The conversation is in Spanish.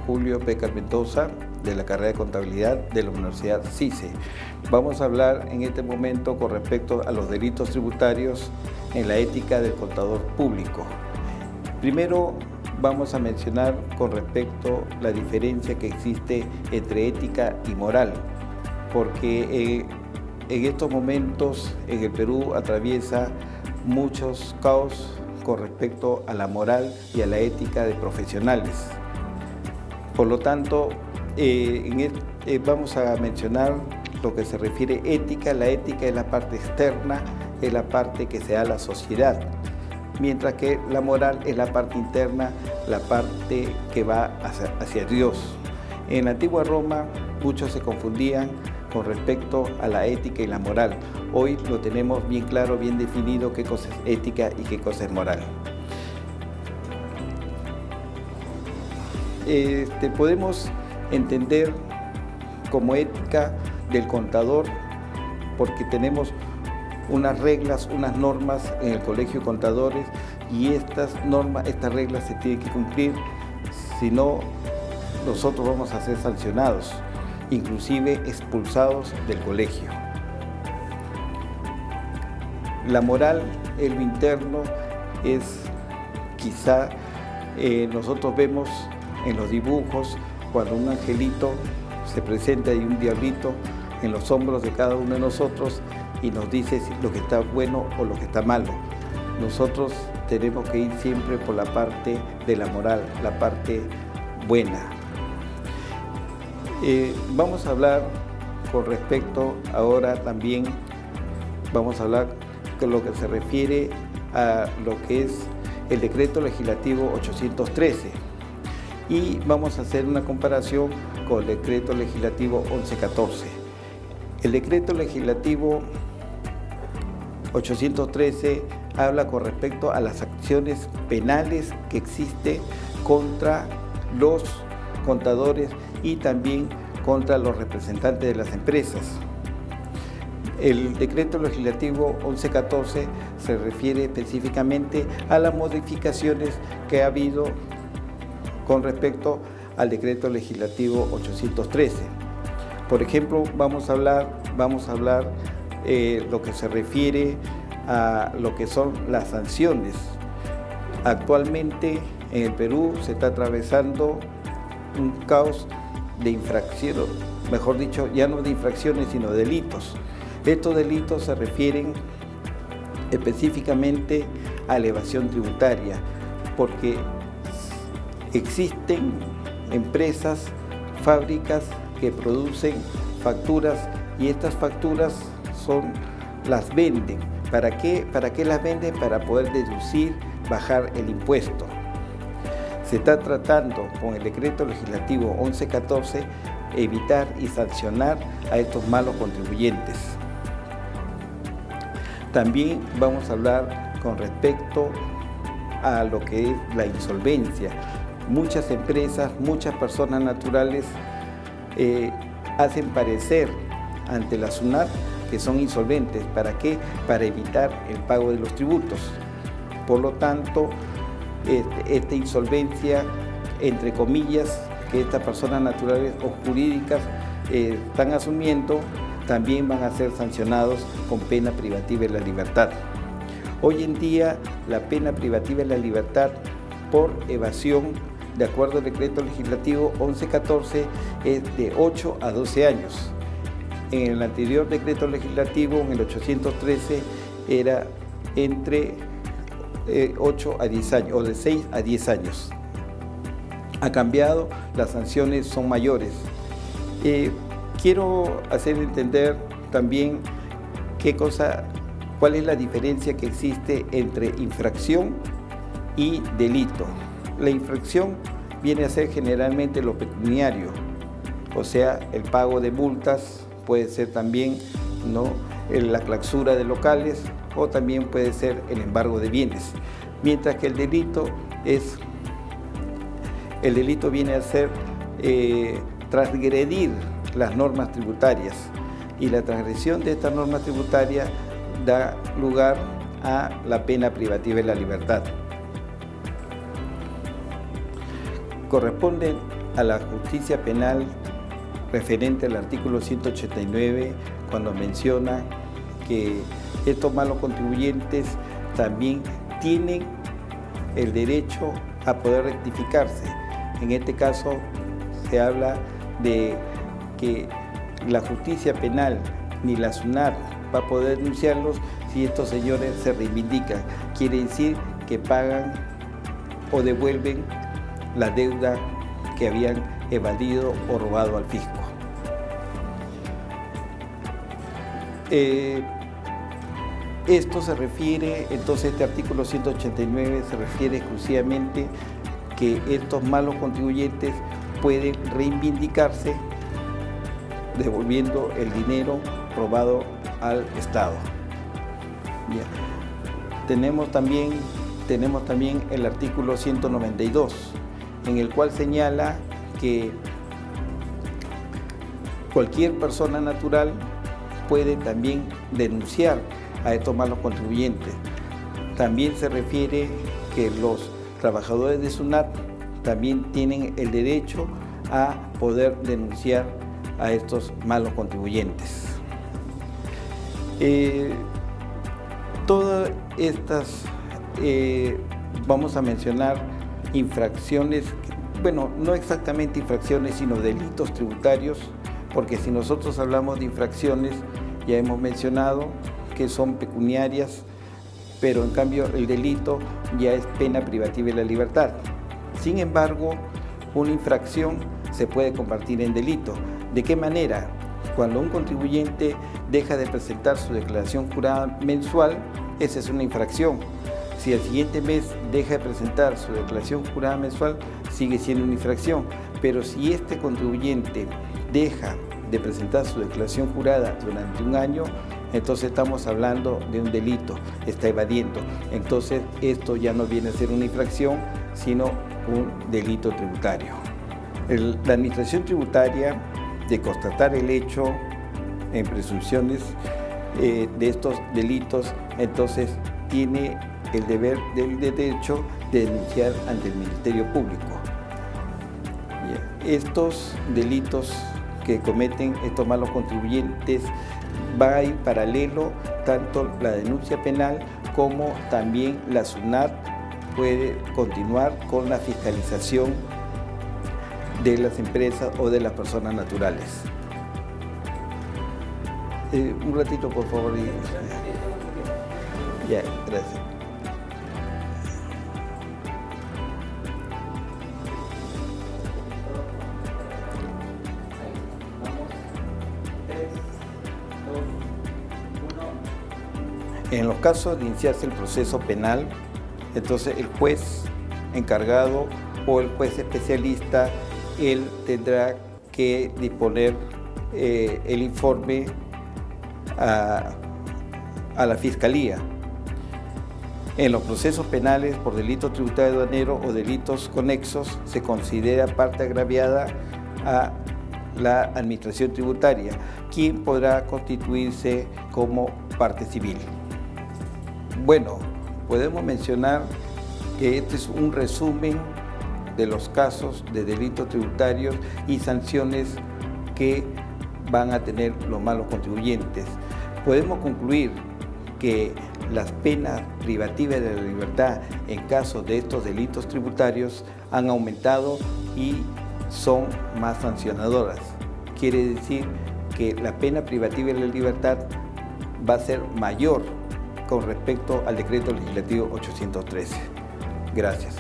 Julio Pécar Mendoza, de la carrera de Contabilidad de la Universidad CICE. Vamos a hablar en este momento con respecto a los delitos tributarios en la ética del contador público. Primero vamos a mencionar con respecto a la diferencia que existe entre ética y moral, porque en estos momentos en el Perú atraviesa muchos caos con respecto a la moral y a la ética de profesionales. Por lo tanto, vamos a mencionar lo que se refiere ética. La ética es la parte externa, es la parte que se da a la sociedad, mientras que la moral es la parte interna, la parte que va hacia Dios. En la antigua Roma, muchos se confundían con respecto a la ética y la moral. Hoy lo tenemos bien claro, bien definido qué cosa es ética y qué cosa es moral. Podemos entender como ética del contador porque tenemos unas reglas, unas normas en el Colegio de Contadores y estas reglas se tienen que cumplir, si no nosotros vamos a ser sancionados, inclusive expulsados del colegio. La moral, el interno, es quizá nosotros vemos en los dibujos cuando un angelito se presenta y un diablito en los hombros de cada uno de nosotros y nos dice lo que está bueno o lo que está malo. Nosotros tenemos que ir siempre por la parte de la moral, la parte buena. Vamos a hablar con respecto ahora también, vamos a hablar con lo que se refiere a lo que es el decreto legislativo 813 y vamos a hacer una comparación con el decreto legislativo 1114. El decreto legislativo 813 habla con respecto a las acciones penales que existen contra los contadores y también contra los representantes de las empresas. El decreto legislativo 1114 se refiere específicamente a las modificaciones que ha habido con respecto al decreto legislativo 813. Por ejemplo, vamos a hablar lo que se refiere a lo que son las sanciones. Actualmente en el Perú se está atravesando un caos de infracciones, mejor dicho, ya no de infracciones, sino de delitos. Estos delitos se refieren específicamente a la evasión tributaria, porque existen empresas, fábricas que producen facturas y estas facturas las venden. ¿Para qué? ¿Para qué las venden? Para poder deducir, bajar el impuesto. Se está tratando con el decreto legislativo 1114 evitar y sancionar a estos malos contribuyentes. También vamos a hablar con respecto a lo que es la insolvencia. Muchas empresas, muchas personas naturales hacen parecer ante la SUNAT que son insolventes. ¿Para qué? Para evitar el pago de los tributos. Por lo tanto, esta insolvencia, entre comillas, que estas personas naturales o jurídicas están asumiendo, también van a ser sancionados con pena privativa de la libertad. Hoy en día, la pena privativa de la libertad por evasión, de acuerdo al decreto legislativo 1114, es de 8 a 12 años. En el anterior decreto legislativo, en el 813, era entre 8 a 10 años, o de 6 a 10 años. Ha cambiado, las sanciones son mayores. Quiero hacer entender también cuál es la diferencia que existe entre infracción y delito. La infracción viene a ser generalmente lo pecuniario, o sea, el pago de multas, puede ser también la clausura de locales o también puede ser el embargo de bienes, mientras que el delito viene a ser transgredir las normas tributarias y la transgresión de estas normas tributarias da lugar a la pena privativa de la libertad. Corresponde a la justicia penal referente al artículo 189, cuando menciona que estos malos contribuyentes también tienen el derecho a poder rectificarse. En este caso se habla de que la justicia penal ni la SUNAT va a poder denunciarlos si estos señores se reivindican. Quiere decir que pagan o devuelven la deuda que habían evadido o robado al fisco. Esto se refiere, entonces este artículo 189 se refiere exclusivamente que estos malos contribuyentes pueden reivindicarse devolviendo el dinero robado al Estado. Bien. Tenemos también el artículo 192, en el cual señala que cualquier persona natural puede también denunciar a estos malos contribuyentes. También se refiere que los trabajadores de SUNAT también tienen el derecho a poder denunciar a estos malos contribuyentes. Todas estas, vamos a mencionar infracciones, bueno, no exactamente infracciones, sino delitos tributarios, porque si nosotros hablamos de infracciones, ya hemos mencionado que son pecuniarias, pero en cambio el delito ya es pena privativa de la libertad. Sin embargo, una infracción se puede convertir en delito. ¿De qué manera? Cuando un contribuyente deja de presentar su declaración jurada mensual, esa es una infracción. Si al siguiente mes deja de presentar su declaración jurada mensual, sigue siendo una infracción. Pero si este contribuyente deja de presentar su declaración jurada durante un año, entonces estamos hablando de un delito, está evadiendo. Entonces esto ya no viene a ser una infracción, sino un delito tributario. La administración tributaria, de constatar el hecho en presunciones de estos delitos, entonces tiene el deber del derecho de denunciar ante el Ministerio Público. Estos delitos que cometen estos malos contribuyentes va a ir paralelo tanto la denuncia penal como también la SUNAT puede continuar con la fiscalización de las empresas o de las personas naturales. Un ratito, por favor. Ya, gracias. En los casos de iniciarse el proceso penal, entonces el juez encargado o el juez especialista, él tendrá que disponer el informe a la Fiscalía. En los procesos penales por delito tributario aduanero o delitos conexos se considera parte agraviada a la administración tributaria, quien podrá constituirse como parte civil. Bueno, podemos mencionar que este es un resumen de los casos de delitos tributarios y sanciones que van a tener los malos contribuyentes. Podemos concluir que las penas privativas de la libertad en caso de estos delitos tributarios han aumentado y son más sancionadoras. Quiere decir que la pena privativa de la libertad va a ser mayor con respecto al decreto legislativo 813. Gracias.